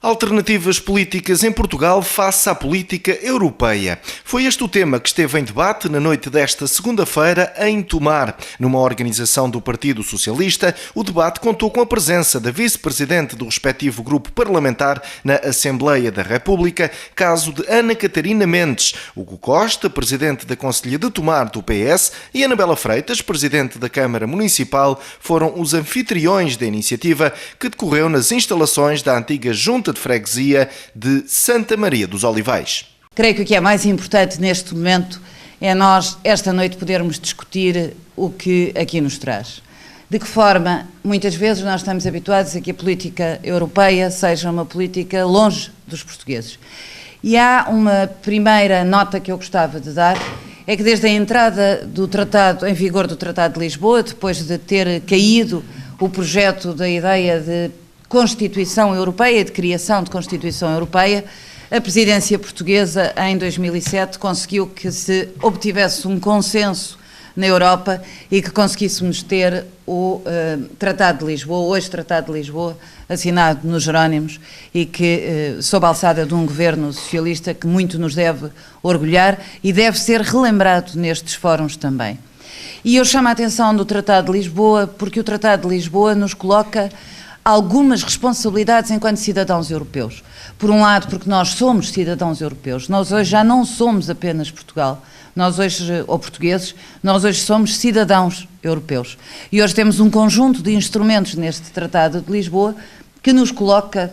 Alternativas políticas em Portugal face à política europeia. Foi este o tema que esteve em debate na noite desta segunda-feira em Tomar. Numa organização do Partido Socialista, o debate contou com a presença da vice-presidente do respectivo grupo parlamentar na Assembleia da República, caso de Ana Catarina Mendes, Hugo Costa, presidente da Conselhia de Tomar do PS, e Anabela Freitas, presidente da Câmara Municipal, foram os anfitriões da iniciativa que decorreu nas instalações da antiga Junta de Freguesia de Santa Maria dos Olivais. Creio que o que é mais importante neste momento é nós, esta noite, podermos discutir o que aqui nos traz. De que forma, muitas vezes, nós estamos habituados a que a política europeia seja uma política longe dos portugueses. E há uma primeira nota que eu gostava de dar, é que desde a entrada do Tratado, em vigor do Tratado de Lisboa, depois de ter caído o projeto da ideia de Constituição Europeia, de criação de Constituição Europeia, a presidência portuguesa, em 2007, conseguiu que se obtivesse um consenso na Europa e que conseguíssemos ter o Tratado de Lisboa, hoje Tratado de Lisboa, assinado nos Jerónimos e que, sob a alçada de um governo socialista, que muito nos deve orgulhar e deve ser relembrado nestes fóruns também. E eu chamo a atenção do Tratado de Lisboa porque o Tratado de Lisboa nos coloca algumas responsabilidades enquanto cidadãos europeus. Por um lado, porque nós somos cidadãos europeus, nós hoje já não somos apenas Portugal, nós hoje, ou portugueses, nós hoje somos cidadãos europeus. E hoje temos um conjunto de instrumentos neste Tratado de Lisboa que nos coloca,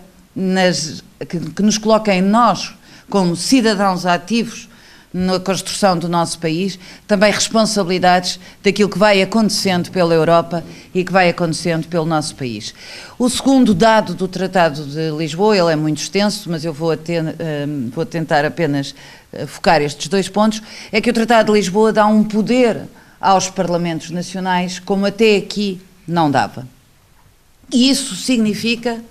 que nos coloca em nós, como cidadãos ativos, na construção do nosso país, também responsabilidades daquilo que vai acontecendo pela Europa e que vai acontecendo pelo nosso país. O segundo dado do Tratado de Lisboa, ele é muito extenso, mas eu vou tentar apenas focar estes dois pontos, é que o Tratado de Lisboa dá um poder aos Parlamentos Nacionais como até aqui não dava. E isso significa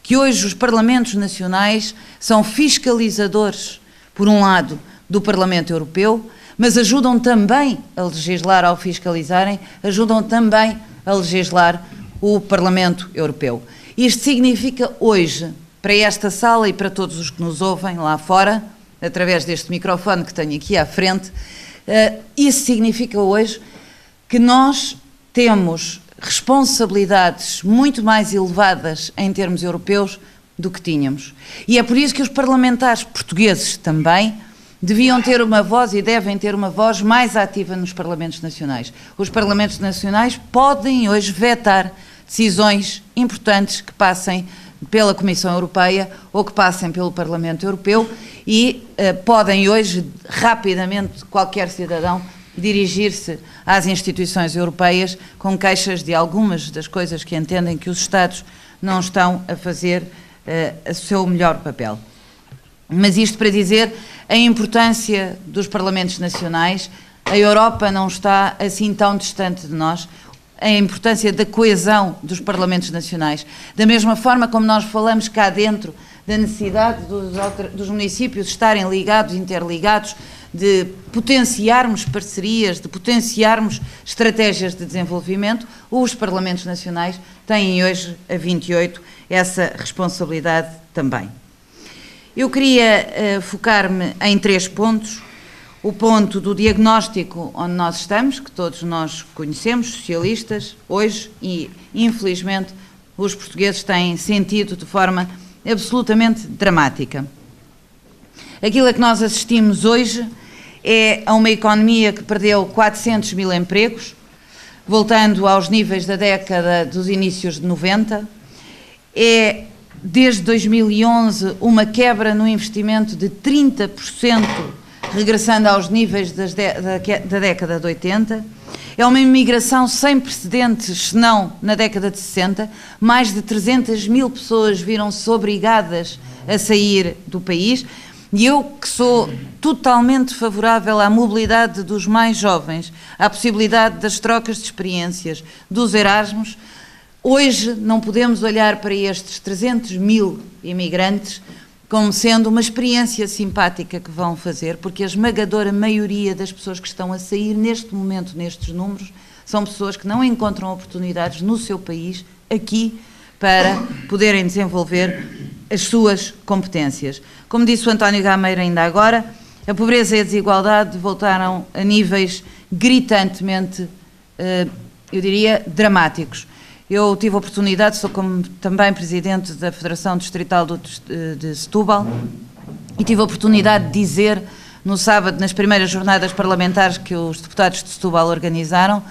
que hoje os Parlamentos Nacionais são fiscalizadores, por um lado, do Parlamento Europeu, mas ajudam também a legislar ao fiscalizarem, ajudam também a legislar o Parlamento Europeu. Isto significa hoje, para esta sala e para todos os que nos ouvem lá fora, através deste microfone que tenho aqui à frente, isso significa hoje que nós temos responsabilidades muito mais elevadas em termos europeus do que tínhamos. E é por isso que os parlamentares portugueses também deviam ter uma voz e devem ter uma voz mais ativa nos Parlamentos Nacionais. Os Parlamentos Nacionais podem hoje vetar decisões importantes que passem pela Comissão Europeia ou que passem pelo Parlamento Europeu e podem hoje, rapidamente, qualquer cidadão dirigir-se às instituições europeias com queixas de algumas das coisas que entendem que os Estados não estão a fazer o seu melhor papel. Mas isto para dizer a importância dos Parlamentos Nacionais, a Europa não está assim tão distante de nós, a importância da coesão dos Parlamentos Nacionais. Da mesma forma como nós falamos cá dentro da necessidade dos municípios estarem ligados, interligados, de potenciarmos parcerias, de potenciarmos estratégias de desenvolvimento, os Parlamentos Nacionais têm hoje, a 28, essa responsabilidade também. Eu queria focar-me em 3 pontos. O ponto do diagnóstico onde nós estamos, que todos nós conhecemos, socialistas, hoje, e infelizmente os portugueses têm sentido de forma absolutamente dramática. Aquilo a que nós assistimos hoje é a uma economia que perdeu 400 mil empregos, voltando aos níveis da década dos inícios de 90, desde 2011, uma quebra no investimento de 30%, regressando aos níveis da década de 80. É uma imigração sem precedentes, senão na década de 60. Mais de 300 mil pessoas viram-se obrigadas a sair do país. E eu, que sou totalmente favorável à mobilidade dos mais jovens, à possibilidade das trocas de experiências, dos Erasmus, hoje não podemos olhar para estes 300 mil imigrantes como sendo uma experiência simpática que vão fazer, porque a esmagadora maioria das pessoas que estão a sair neste momento, nestes números, são pessoas que não encontram oportunidades no seu país, aqui, para poderem desenvolver as suas competências. Como disse o António Gameiro ainda agora, a pobreza e a desigualdade voltaram a níveis gritantemente, eu diria, dramáticos. Eu tive a oportunidade, sou como também presidente da Federação Distrital de Setúbal, e tive a oportunidade de dizer, no sábado, nas primeiras jornadas parlamentares que os deputados de Setúbal organizaram,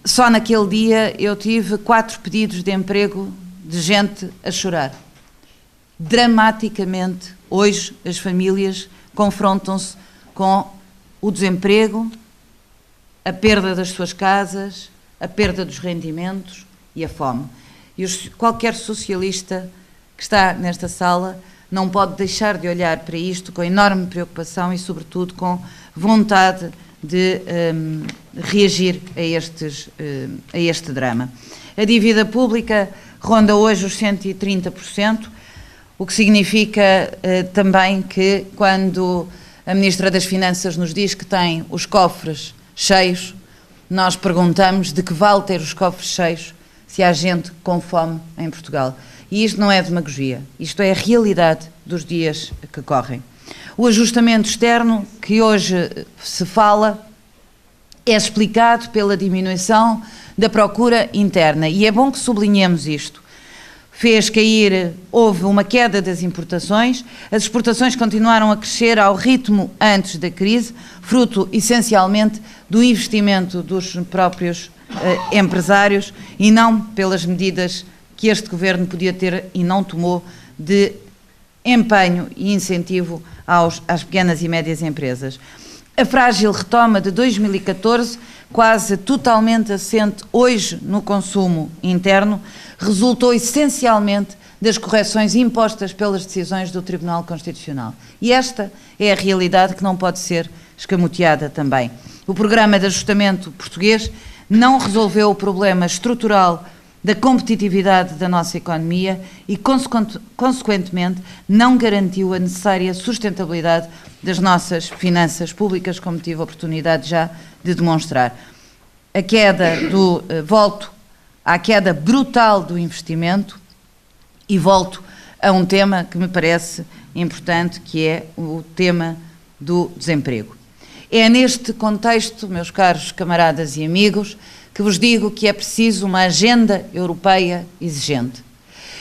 só naquele dia eu tive 4 pedidos de emprego de gente a chorar. Dramaticamente, hoje, as famílias confrontam-se com o desemprego, a perda das suas casas, a perda dos rendimentos e a fome. E qualquer socialista que está nesta sala não pode deixar de olhar para isto com enorme preocupação e, sobretudo, com vontade de reagir a este drama. A dívida pública ronda hoje os 130%, o que significa também que, quando a Ministra das Finanças nos diz que tem os cofres cheios, nós perguntamos de que vale ter os cofres cheios se há gente com fome em Portugal. E isto não é demagogia, isto é a realidade dos dias que correm. O ajustamento externo que hoje se fala é explicado pela diminuição da procura interna, e é bom que sublinhemos isto. Houve uma queda das importações, as exportações continuaram a crescer ao ritmo antes da crise, fruto essencialmente do investimento dos próprios empresários e não pelas medidas que este governo podia ter e não tomou de empenho e incentivo às pequenas e médias empresas. A frágil retoma de 2014, quase totalmente assente hoje no consumo interno, resultou essencialmente das correções impostas pelas decisões do Tribunal Constitucional. E esta é a realidade que não pode ser escamoteada também. O programa de ajustamento português não resolveu o problema estrutural da competitividade da nossa economia e, consequentemente, não garantiu a necessária sustentabilidade das nossas finanças públicas, como tive a oportunidade já de demonstrar. Volto à queda brutal do investimento e volto a um tema que me parece importante, que é o tema do desemprego. É neste contexto, meus caros camaradas e amigos, que vos digo que é preciso uma agenda europeia exigente.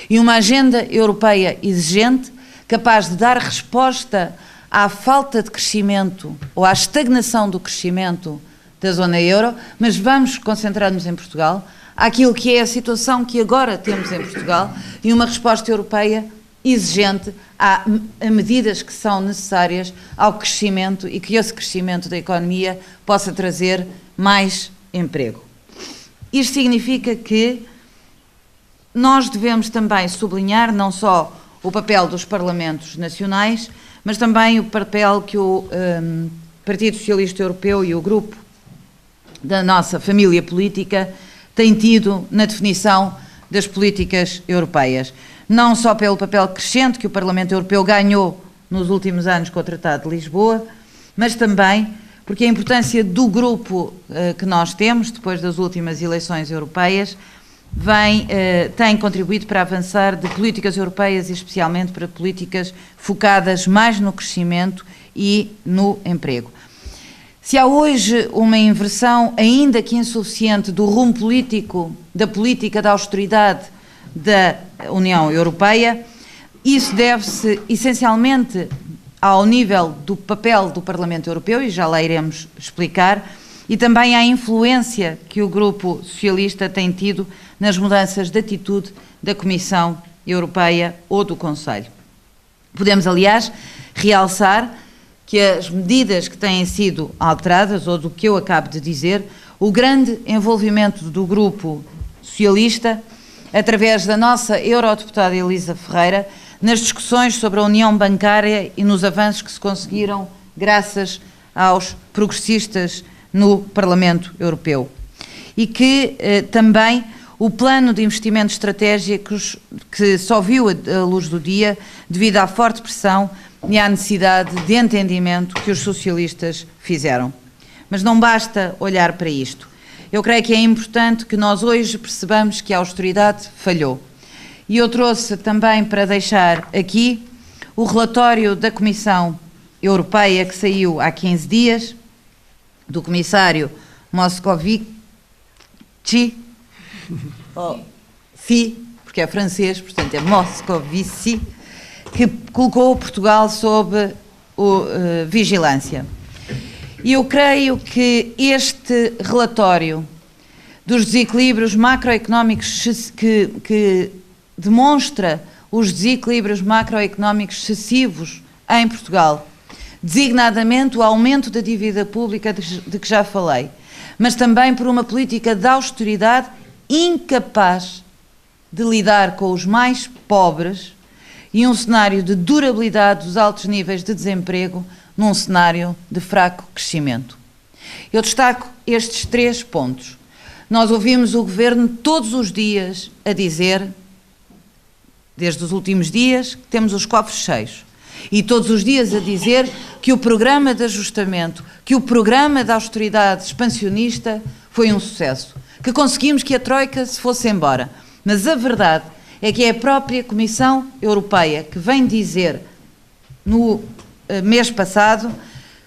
E uma agenda europeia exigente capaz de dar resposta à falta de crescimento ou à estagnação do crescimento da zona euro, mas vamos concentrar-nos em Portugal, àquilo que é a situação que agora temos em Portugal e uma resposta europeia exigente a medidas que são necessárias ao crescimento e que esse crescimento da economia possa trazer mais emprego. Isto significa que nós devemos também sublinhar não só o papel dos parlamentos nacionais, mas também o papel que o Partido Socialista Europeu e o grupo da nossa família política têm tido na definição das políticas europeias. Não só pelo papel crescente que o Parlamento Europeu ganhou nos últimos anos com o Tratado de Lisboa, mas também porque a importância do grupo que nós temos, depois das últimas eleições europeias, tem contribuído para avançar de políticas europeias e especialmente para políticas focadas mais no crescimento e no emprego. Se há hoje uma inversão, ainda que insuficiente, do rumo político, da política da austeridade da União Europeia, isso deve-se essencialmente ao nível do papel do Parlamento Europeu, e já lá iremos explicar, e também à influência que o Grupo Socialista tem tido nas mudanças de atitude da Comissão Europeia ou do Conselho. Podemos, aliás, realçar que as medidas que têm sido alteradas, ou do que eu acabo de dizer, o grande envolvimento do Grupo Socialista, através da nossa eurodeputada Elisa Ferreira, nas discussões sobre a União Bancária e nos avanços que se conseguiram graças aos progressistas no Parlamento Europeu. E que também o plano de investimentos estratégicos que só viu a luz do dia devido à forte pressão e à necessidade de entendimento que os socialistas fizeram. Mas não basta olhar para isto. Eu creio que é importante que nós hoje percebamos que a austeridade falhou E eu trouxe também para deixar aqui o relatório da Comissão Europeia que saiu há 15 dias, do comissário Moscovici, porque é francês, portanto é Moscovici, que colocou Portugal sob vigilância. E eu creio que este relatório dos desequilíbrios macroeconómicos que demonstra os desequilíbrios macroeconómicos excessivos em Portugal, designadamente o aumento da dívida pública de que já falei, mas também por uma política de austeridade incapaz de lidar com os mais pobres e um cenário de durabilidade dos altos níveis de desemprego num cenário de fraco crescimento. Eu destaco estes 3 pontos. Nós ouvimos o Governo todos os dias a dizer, desde os últimos dias, que temos os cofres cheios. E todos os dias a dizer que o programa de ajustamento, que o programa de austeridade expansionista foi um sucesso, que conseguimos que a Troika se fosse embora. Mas a verdade é que é a própria Comissão Europeia que vem dizer no mês passado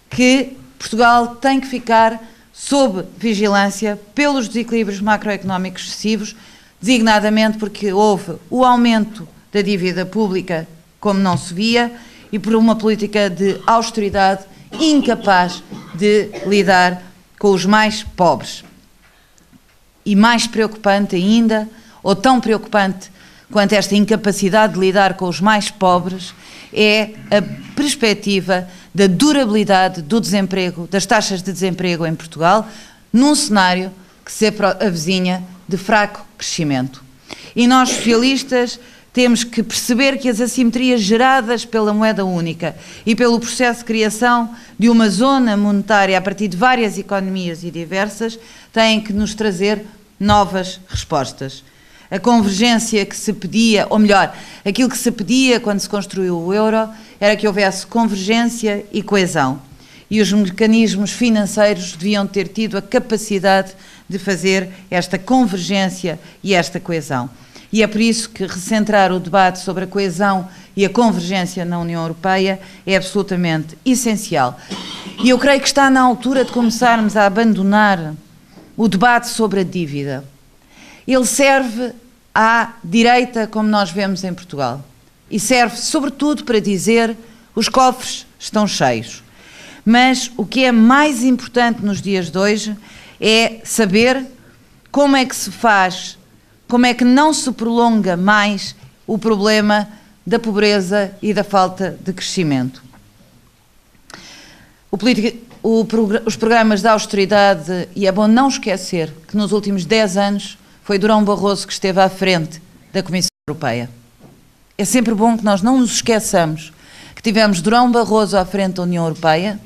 que Portugal tem que ficar sob vigilância pelos desequilíbrios macroeconómicos excessivos, designadamente porque houve o aumento da dívida pública como não se via e por uma política de austeridade incapaz de lidar com os mais pobres. E mais preocupante ainda, ou tão preocupante quanto esta incapacidade de lidar com os mais pobres, é a perspectiva da durabilidade do desemprego, das taxas de desemprego em Portugal, num cenário que se avizinha de fraco crescimento. E nós, socialistas, temos que perceber que as assimetrias geradas pela moeda única e pelo processo de criação de uma zona monetária a partir de várias economias e diversas têm que nos trazer novas respostas. A convergência que se pedia, ou melhor, aquilo que se pedia quando se construiu o euro, era que houvesse convergência e coesão. E os mecanismos financeiros deviam ter tido a capacidade de fazer esta convergência e esta coesão. E é por isso que recentrar o debate sobre a coesão e a convergência na União Europeia é absolutamente essencial. E eu creio que está na altura de começarmos a abandonar o debate sobre a dívida. Ele serve à direita, como nós vemos em Portugal, e serve sobretudo para dizer os cofres estão cheios. Mas o que é mais importante nos dias de hoje é saber como é que se faz, como é que não se prolonga mais o problema da pobreza e da falta de crescimento. Os programas de austeridade, e é bom não esquecer que nos últimos 10 anos foi Durão Barroso que esteve à frente da Comissão Europeia. É sempre bom que nós não nos esqueçamos que tivemos Durão Barroso à frente da União Europeia,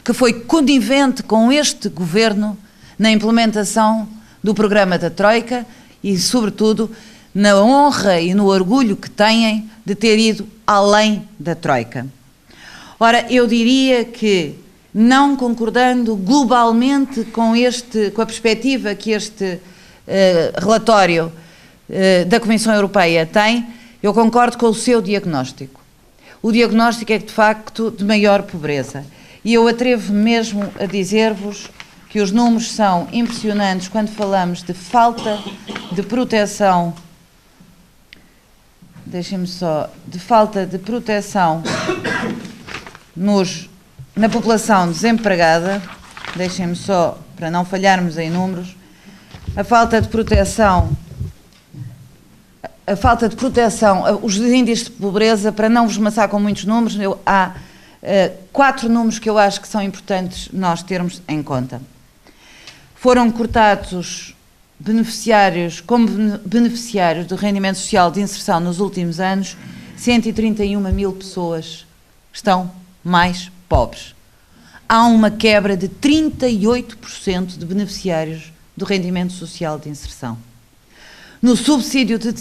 que foi conivente com este governo na implementação do programa da Troika e, sobretudo, na honra e no orgulho que têm de ter ido além da Troika. Ora, eu diria que, não concordando globalmente com a perspectiva que este relatório da Comissão Europeia tem, eu concordo com o seu diagnóstico. O diagnóstico é, de facto, de maior pobreza. E eu atrevo mesmo a dizer-vos que os números são impressionantes quando falamos de falta de proteção, de falta de proteção na população desempregada, deixem-me só, para não falharmos em números, a falta de proteção, os índices de pobreza, para não vos maçar com muitos números, há 4 números que eu acho que são importantes nós termos em conta. Foram cortados beneficiários do rendimento social de inserção nos últimos anos, 131 mil pessoas estão mais pobres. Há uma quebra de 38% de beneficiários do rendimento social de inserção. No subsídio de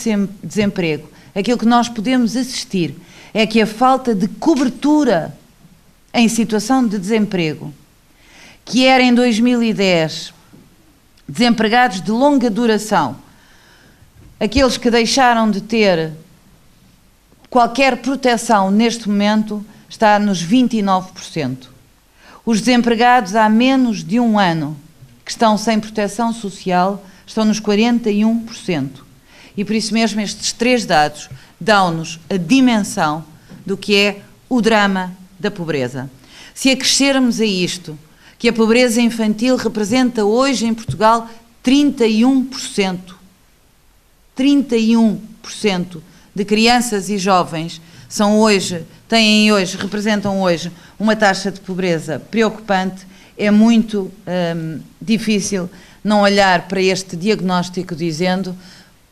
desemprego, aquilo que nós podemos assistir é que a falta de cobertura em situação de desemprego, que era em 2010 desempregados de longa duração, aqueles que deixaram de ter qualquer proteção neste momento está nos 29%. Os desempregados há menos de um ano que estão sem proteção social estão nos 41%. E por isso mesmo estes três dados dão-nos a dimensão do que é o drama da pobreza. Se acrescermos a isto que a pobreza infantil representa hoje em Portugal 31%, 31% de crianças e jovens representam hoje uma taxa de pobreza preocupante, é muito difícil não olhar para este diagnóstico dizendo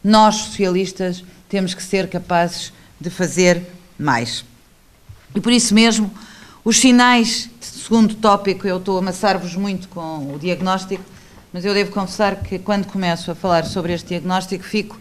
nós, socialistas, temos que ser capazes de fazer mais. E por isso mesmo, os sinais, segundo tópico, eu estou a amassar-vos muito com o diagnóstico, mas eu devo confessar que quando começo a falar sobre este diagnóstico fico,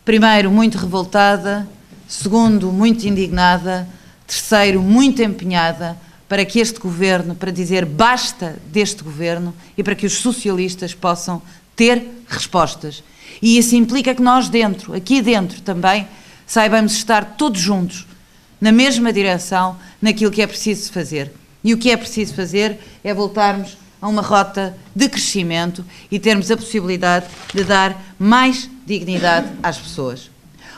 primeiro, muito revoltada, segundo, muito indignada, terceiro, muito empenhada para que este governo, para dizer basta deste governo e para que os socialistas possam ter respostas. E isso implica que nós aqui dentro também, saibamos estar todos juntos, na mesma direção, naquilo que é preciso fazer. E o que é preciso fazer é voltarmos a uma rota de crescimento e termos a possibilidade de dar mais dignidade às pessoas.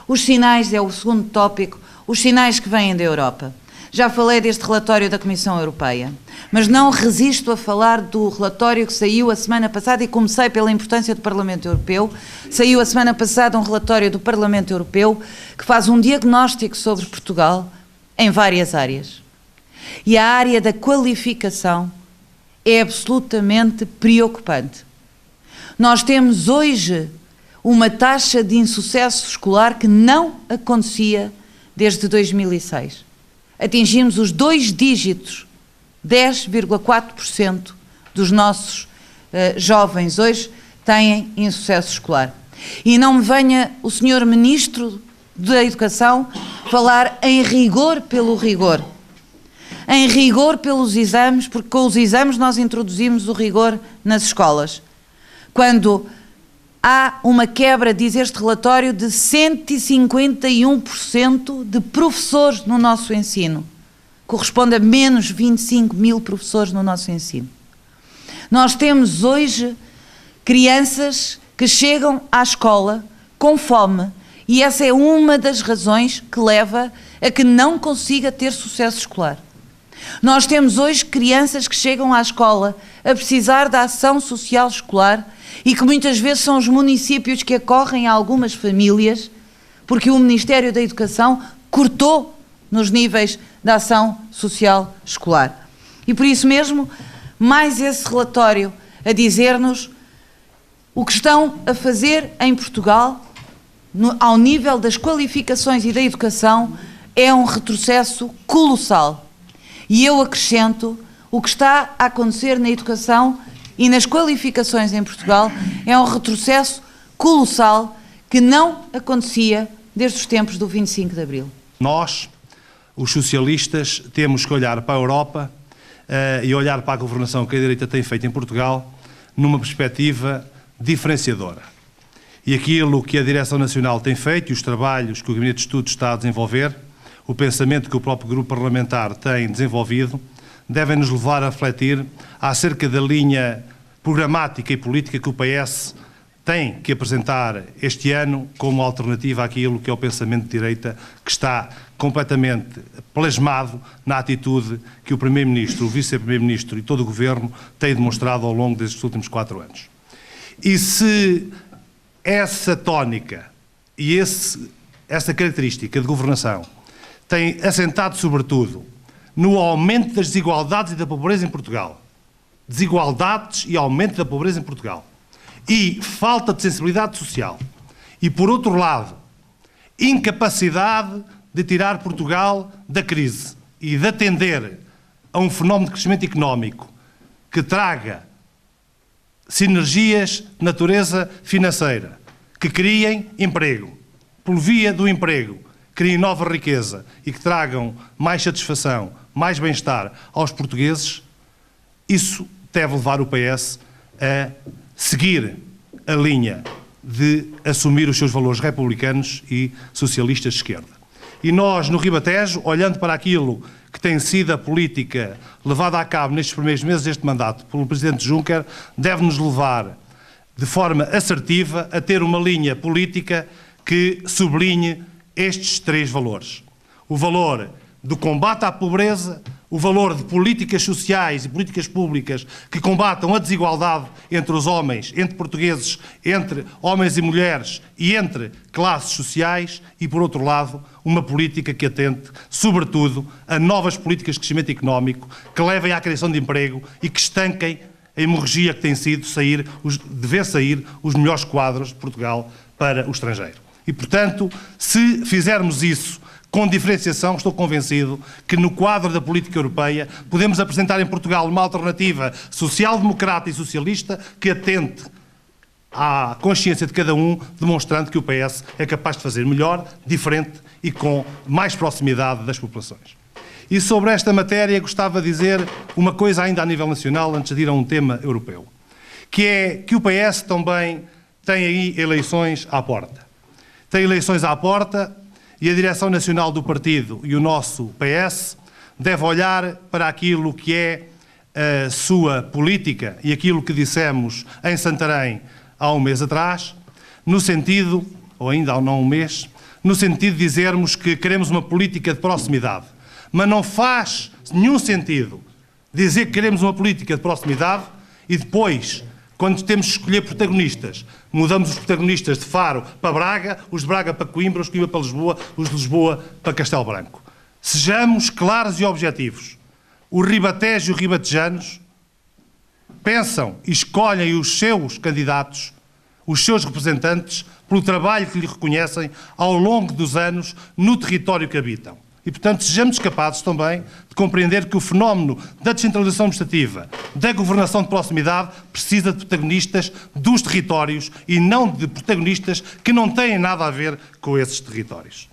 Os sinais, é o segundo tópico, os sinais que vêm da Europa. Já falei deste relatório da Comissão Europeia, mas não resisto a falar do relatório que saiu a semana passada e comecei pela importância do Parlamento Europeu. Saiu a semana passada um relatório do Parlamento Europeu que faz um diagnóstico sobre Portugal em várias áreas. E a área da qualificação é absolutamente preocupante. Nós temos hoje uma taxa de insucesso escolar que não acontecia desde 2006. Atingimos os 2 dígitos, 10,4% dos nossos jovens hoje têm insucesso escolar. E não me venha o senhor Ministro da Educação falar em rigor pelo rigor. Em rigor pelos exames, porque com os exames nós introduzimos o rigor nas escolas. Quando há uma quebra, diz este relatório, de 151% de professores no nosso ensino. Corresponde a menos 25 mil professores no nosso ensino. Nós temos hoje crianças que chegam à escola com fome e essa é uma das razões que leva a que não consiga ter sucesso escolar. Nós temos hoje crianças que chegam à escola a precisar da ação social escolar e que muitas vezes são os municípios que acorrem a algumas famílias porque o Ministério da Educação cortou nos níveis da ação social escolar. E por isso mesmo, mais esse relatório a dizer-nos o que estão a fazer em Portugal ao nível das qualificações e da educação é um retrocesso colossal. E eu acrescento, o que está a acontecer na educação e nas qualificações em Portugal é um retrocesso colossal que não acontecia desde os tempos do 25 de Abril. Nós, os socialistas, temos que olhar para a Europa e olhar para a governação que a direita tem feito em Portugal numa perspectiva diferenciadora. E aquilo que a Direção Nacional tem feito e os trabalhos que o Gabinete de Estudos está a desenvolver, o pensamento que o próprio grupo parlamentar tem desenvolvido, devem nos levar a refletir acerca da linha programática e política que o PS tem que apresentar este ano como alternativa àquilo que é o pensamento de direita que está completamente plasmado na atitude que o Primeiro-Ministro, o Vice-Primeiro-Ministro e todo o Governo têm demonstrado ao longo destes últimos 4 anos. E se essa tónica e essa característica de governação tem assentado sobretudo no aumento das desigualdades e da pobreza em Portugal, desigualdades e aumento da pobreza em Portugal, e falta de sensibilidade social, e por outro lado, incapacidade de tirar Portugal da crise e de atender a um fenómeno de crescimento económico que traga sinergias de natureza financeira, que criem emprego, por via do emprego, criem nova riqueza e que tragam mais satisfação, mais bem-estar aos portugueses, isso deve levar o PS a seguir a linha de assumir os seus valores republicanos e socialistas de esquerda. E nós, no Ribatejo, olhando para aquilo que tem sido a política levada a cabo nestes primeiros meses deste mandato pelo Presidente Juncker, deve-nos levar de forma assertiva a ter uma linha política que sublinhe estes 3 valores. O valor do combate à pobreza, o valor de políticas sociais e políticas públicas que combatam a desigualdade entre os homens, entre portugueses, entre homens e mulheres e entre classes sociais e, por outro lado, uma política que atente, sobretudo, a novas políticas de crescimento económico que levem à criação de emprego e que estanquem a hemorragia que tem sido dever sair os melhores quadros de Portugal para o estrangeiro. E, portanto, se fizermos isso com diferenciação, estou convencido que no quadro da política europeia podemos apresentar em Portugal uma alternativa social-democrata e socialista que atente à consciência de cada um, demonstrando que o PS é capaz de fazer melhor, diferente e com mais proximidade das populações. E sobre esta matéria gostava de dizer uma coisa ainda a nível nacional, antes de ir a um tema europeu, que é que o PS também tem aí eleições à porta. Tem eleições à porta e a direção nacional do partido e o nosso PS deve olhar para aquilo que é a sua política e aquilo que dissemos em Santarém há um mês atrás, no sentido, ou ainda há não um mês, no sentido de dizermos que queremos uma política de proximidade. Mas não faz nenhum sentido dizer que queremos uma política de proximidade e depois, quando temos que escolher protagonistas, mudamos os protagonistas de Faro para Braga, os de Braga para Coimbra, os de Coimbra para Lisboa, os de Lisboa para Castelo Branco. Sejamos claros e objetivos. O Ribatejo e os ribatejanos pensam e escolhem os seus candidatos, os seus representantes, pelo trabalho que lhe reconhecem ao longo dos anos no território que habitam. E, portanto, sejamos capazes também de compreender que o fenómeno da descentralização administrativa, da governação de proximidade, precisa de protagonistas dos territórios e não de protagonistas que não têm nada a ver com esses territórios.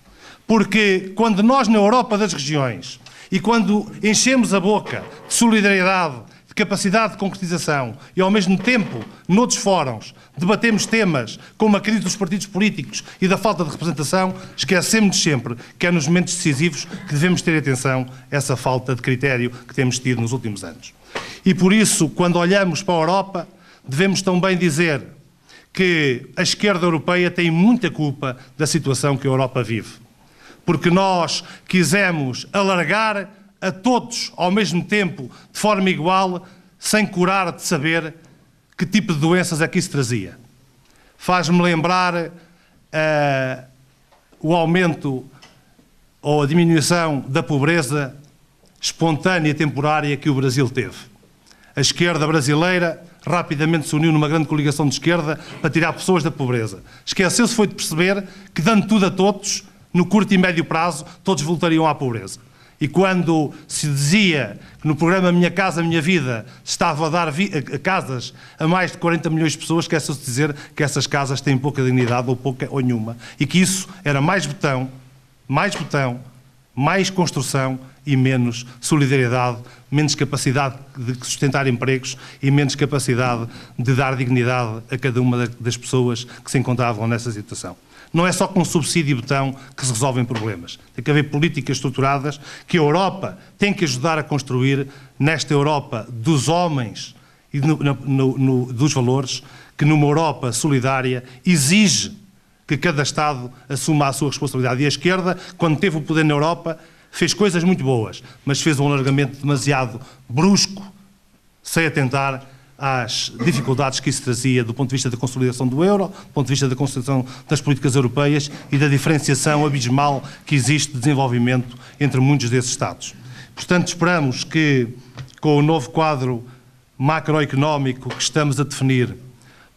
Porque quando nós, na Europa das regiões, e quando enchemos a boca de solidariedade, de capacidade de concretização e, ao mesmo tempo, noutros fóruns, debatemos temas como a crise dos partidos políticos e da falta de representação, esquecemos sempre que é nos momentos decisivos que devemos ter atenção a essa falta de critério que temos tido nos últimos anos. E por isso, quando olhamos para a Europa, devemos também dizer que a esquerda europeia tem muita culpa da situação que a Europa vive. Porque nós quisemos alargar a todos ao mesmo tempo, de forma igual, sem curar de saber que tipo de doenças é que isso trazia. Faz-me lembrar o aumento ou a diminuição da pobreza espontânea e temporária que o Brasil teve. A esquerda brasileira rapidamente se uniu numa grande coligação de esquerda para tirar pessoas da pobreza. Esqueceu-se foi de perceber que, dando tudo a todos, no curto e médio prazo, todos voltariam à pobreza. E quando se dizia que no programa Minha Casa Minha Vida se estava a dar casas a mais de 40 milhões de pessoas, esquece-se de dizer que essas casas têm pouca dignidade ou pouca ou nenhuma. E que isso era mais botão, mais construção e menos solidariedade, menos capacidade de sustentar empregos e menos capacidade de dar dignidade a cada uma das pessoas que se encontravam nessa situação. Não é só com subsídio e botão que se resolvem problemas. Tem que haver políticas estruturadas que a Europa tem que ajudar a construir nesta Europa dos homens e dos valores, que numa Europa solidária exige que cada Estado assuma a sua responsabilidade. E a esquerda, quando teve o poder na Europa, fez coisas muito boas, mas fez um alargamento demasiado brusco, sem atentar às dificuldades que isso trazia do ponto de vista da consolidação do euro, do ponto de vista da consolidação das políticas europeias e da diferenciação abismal que existe de desenvolvimento entre muitos desses Estados. Portanto, esperamos que, com o novo quadro macroeconómico que estamos a definir,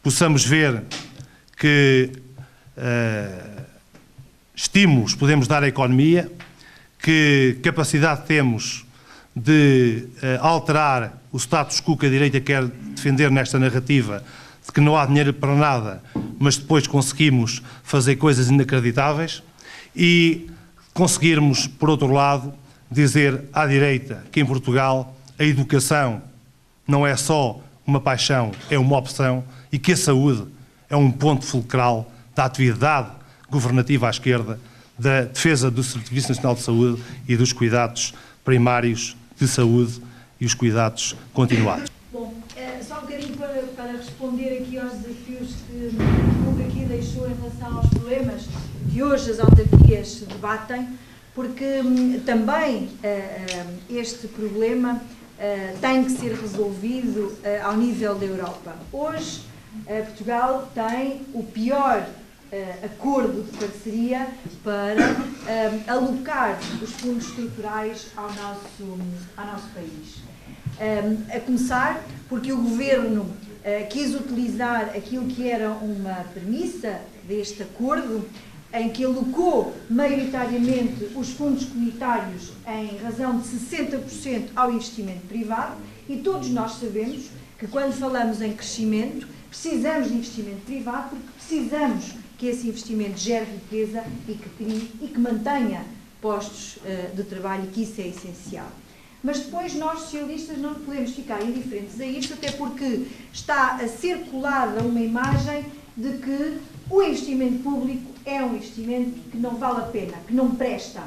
possamos ver que estímulos podemos dar à economia, que capacidade temos de alterar o status quo que a direita quer defender nesta narrativa de que não há dinheiro para nada, mas depois conseguimos fazer coisas inacreditáveis e conseguirmos, por outro lado, dizer à direita que em Portugal a educação não é só uma paixão, é uma opção e que a saúde é um ponto fulcral da atividade governativa à esquerda, da defesa do Serviço Nacional de Saúde e dos cuidados primários de saúde e os cuidados continuados. Bom, só um bocadinho para responder aqui aos desafios que o Hugo aqui deixou em relação aos problemas que hoje as autarquias debatem, porque também este problema tem que ser resolvido ao nível da Europa. Hoje, Portugal tem o pior acordo de parceria para alocar os fundos estruturais ao nosso país. A começar porque o Governo quis utilizar aquilo que era uma premissa deste acordo, em que alocou maioritariamente os fundos comunitários em razão de 60% ao investimento privado, e todos nós sabemos que quando falamos em crescimento precisamos de investimento privado, porque precisamos que esse investimento gere riqueza e que crie e que mantenha postos de trabalho, e que isso é essencial. Mas depois nós, socialistas, não podemos ficar indiferentes a isto, até porque está a ser colada uma imagem de que o investimento público é um investimento que não vale a pena, que não presta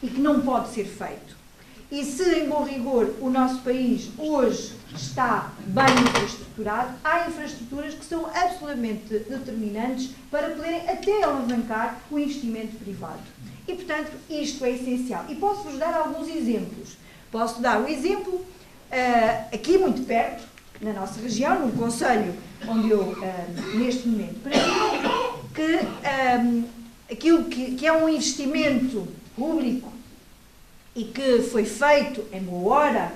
e que não pode ser feito. E se, em bom rigor, o nosso país hoje está bem infraestruturado, há infraestruturas que são absolutamente determinantes para poderem até alavancar o investimento privado. E, portanto, isto é essencial. E posso-vos dar alguns exemplos. Posso dar um exemplo, aqui muito perto, na nossa região, num concelho onde eu, neste momento, pratico, que aquilo que é um investimento público e que foi feito em boa hora,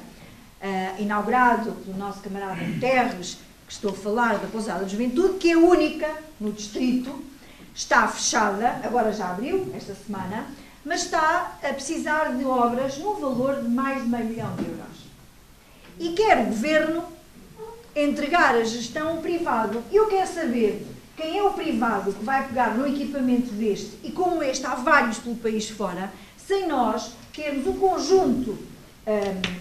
inaugurado pelo nosso camarada Terres, que estou a falar da Pousada de Juventude, que é única no distrito, está fechada, agora já abriu, esta semana, mas está a precisar de obras no valor de mais de €500 mil. E quer o Governo entregar a gestão ao privado. Eu quero saber quem é o privado que vai pegar num equipamento deste, e como este há vários pelo país fora, sem nós termos um conjunto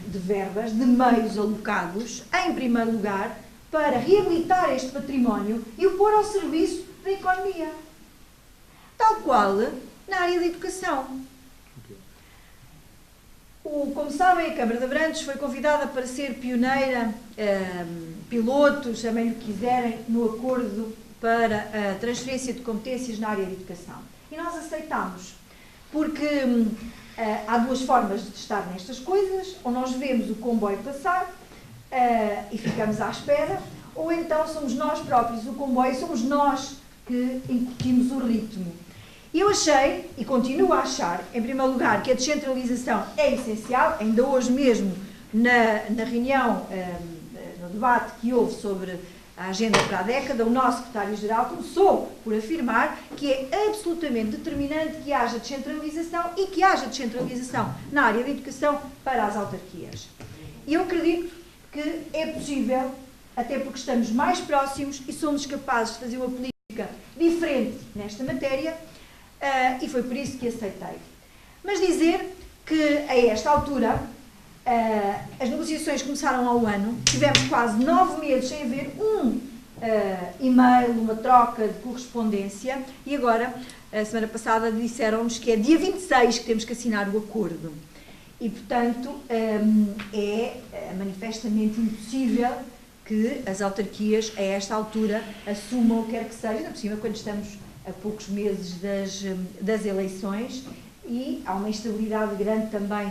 de verbas, de meios alocados, em primeiro lugar, para reabilitar este património e o pôr ao serviço da economia. Tal qual na área da educação. Como sabem, a Câmara de Abrantes foi convidada para ser pioneira, piloto, chamem-lhe o que quiserem, no acordo para a transferência de competências na área da educação. E nós aceitámos, porque há duas formas de estar nestas coisas: ou nós vemos o comboio passar e ficamos à espera, ou então somos nós próprios o comboio, somos nós que incutimos o ritmo. E eu achei, e continuo a achar, em primeiro lugar, que a descentralização é essencial. Ainda hoje mesmo, na reunião, no debate que houve sobre a agenda para a década, o nosso secretário-geral começou por afirmar que é absolutamente determinante que haja descentralização, e que haja descentralização na área da educação para as autarquias. E eu acredito que é possível, até porque estamos mais próximos e somos capazes de fazer uma política diferente nesta matéria, e foi por isso que aceitei. Mas dizer que, a esta altura, as negociações começaram ao ano, tivemos quase 9 meses sem haver um e-mail, uma troca de correspondência, e agora, a semana passada, disseram-nos que é dia 26 que temos que assinar o acordo. E, portanto, é manifestamente impossível que as autarquias, a esta altura, assumam o que quer que seja, ainda por cima, quando estamos a poucos meses das eleições, e há uma instabilidade grande também,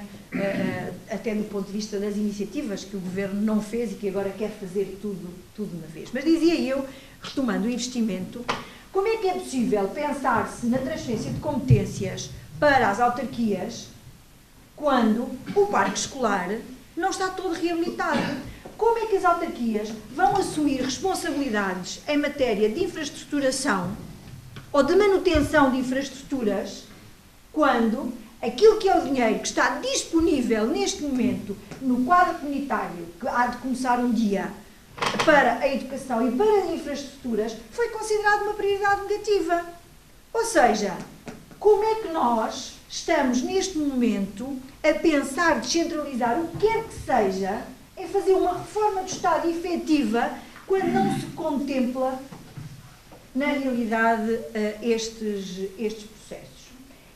até do ponto de vista das iniciativas que o Governo não fez e que agora quer fazer tudo de uma vez. Mas dizia eu, retomando o investimento, como é que é possível pensar-se na transferência de competências para as autarquias quando o parque escolar não está todo reabilitado? Como é que as autarquias vão assumir responsabilidades em matéria de infraestruturação ou de manutenção de infraestruturas quando aquilo que é o dinheiro que está disponível neste momento no quadro comunitário, que há de começar um dia, para a educação e para as infraestruturas, foi considerado uma prioridade negativa? Ou seja, como é que nós estamos neste momento a pensar descentralizar o que quer que seja, em fazer uma reforma do Estado efetiva, quando não se contempla na realidade, estes processos.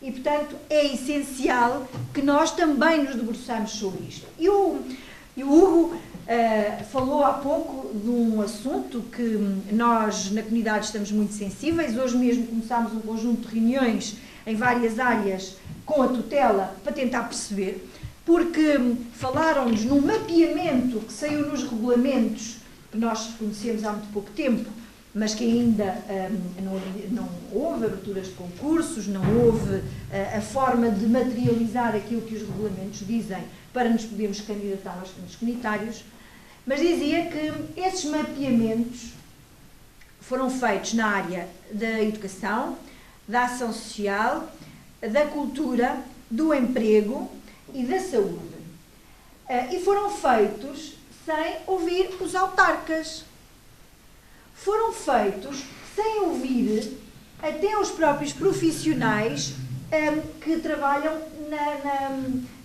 E, portanto, é essencial que nós também nos debruçamos sobre isto. E o Hugo falou há pouco de um assunto que nós, na comunidade, estamos muito sensíveis. Hoje mesmo começámos um conjunto de reuniões em várias áreas com a tutela para tentar perceber, porque falaram-nos num mapeamento que saiu nos regulamentos, que nós conhecemos há muito pouco tempo, mas que ainda não houve aberturas de concursos, não houve a forma de materializar aquilo que os regulamentos dizem para nos podermos candidatar aos fundos comunitários, mas dizia que esses mapeamentos foram feitos na área da educação, da ação social, da cultura, do emprego e da saúde. E foram feitos sem ouvir os autarcas. Foram feitos sem ouvir até os próprios profissionais que trabalham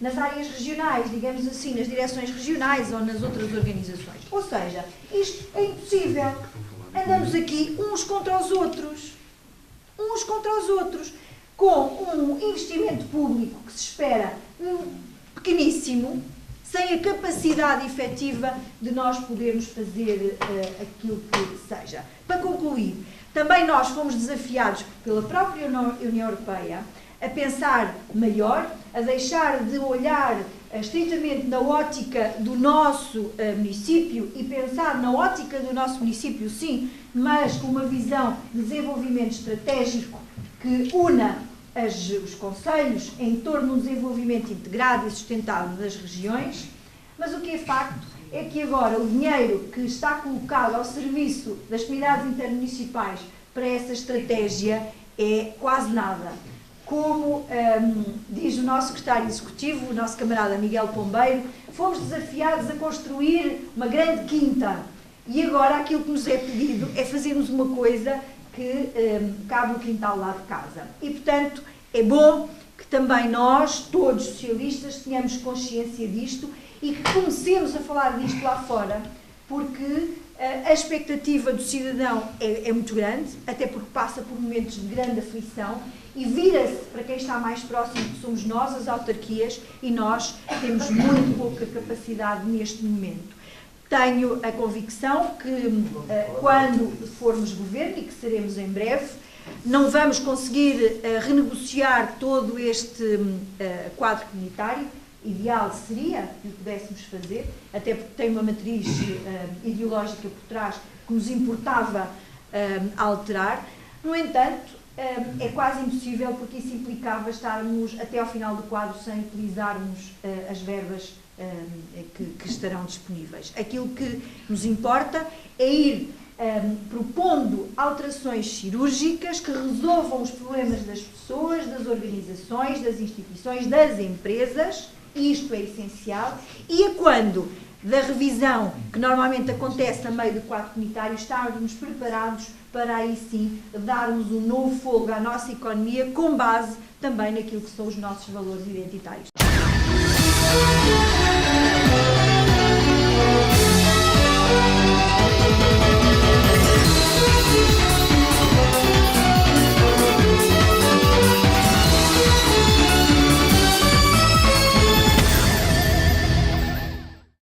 nas áreas regionais, digamos assim, nas direções regionais ou nas outras organizações. Ou seja, isto é impossível. Andamos aqui uns contra os outros, com um investimento público que se espera pequeníssimo, sem a capacidade efetiva de nós podermos fazer aquilo que seja. Para concluir, também nós fomos desafiados pela própria União Europeia a pensar maior, a deixar de olhar estritamente na ótica do nosso município e pensar na ótica do nosso município, sim, mas com uma visão de desenvolvimento estratégico que una os concelhos em torno de um desenvolvimento integrado e sustentável das regiões, mas o que é facto é que agora o dinheiro que está colocado ao serviço das comunidades intermunicipais para essa estratégia é quase nada. Como diz o nosso secretário executivo, o nosso camarada Miguel Pombeiro, fomos desafiados a construir uma grande quinta e agora aquilo que nos é pedido é fazermos uma coisa que cabe no quintal lá de casa. E, portanto, é bom que também nós, todos socialistas, tenhamos consciência disto e que comecemos a falar disto lá fora, porque a expectativa do cidadão é muito grande, até porque passa por momentos de grande aflição e vira-se para quem está mais próximo, que somos nós, as autarquias, e nós temos muito pouca capacidade neste momento. Tenho a convicção que quando formos governo, e que seremos em breve, não vamos conseguir renegociar todo este quadro comunitário. Ideal seria que o pudéssemos fazer, até porque tem uma matriz ideológica por trás que nos importava alterar. No entanto, é quase impossível, porque isso implicava estarmos até ao final do quadro sem utilizarmos as verbas que estarão disponíveis. Aquilo que nos importa é ir propondo alterações cirúrgicas que resolvam os problemas das pessoas, das organizações, das instituições, das empresas, e isto é essencial, e a quando da revisão, que normalmente acontece a meio do quadro comunitário, estarmos preparados para aí sim darmos um novo fogo à nossa economia, com base também naquilo que são os nossos valores identitários.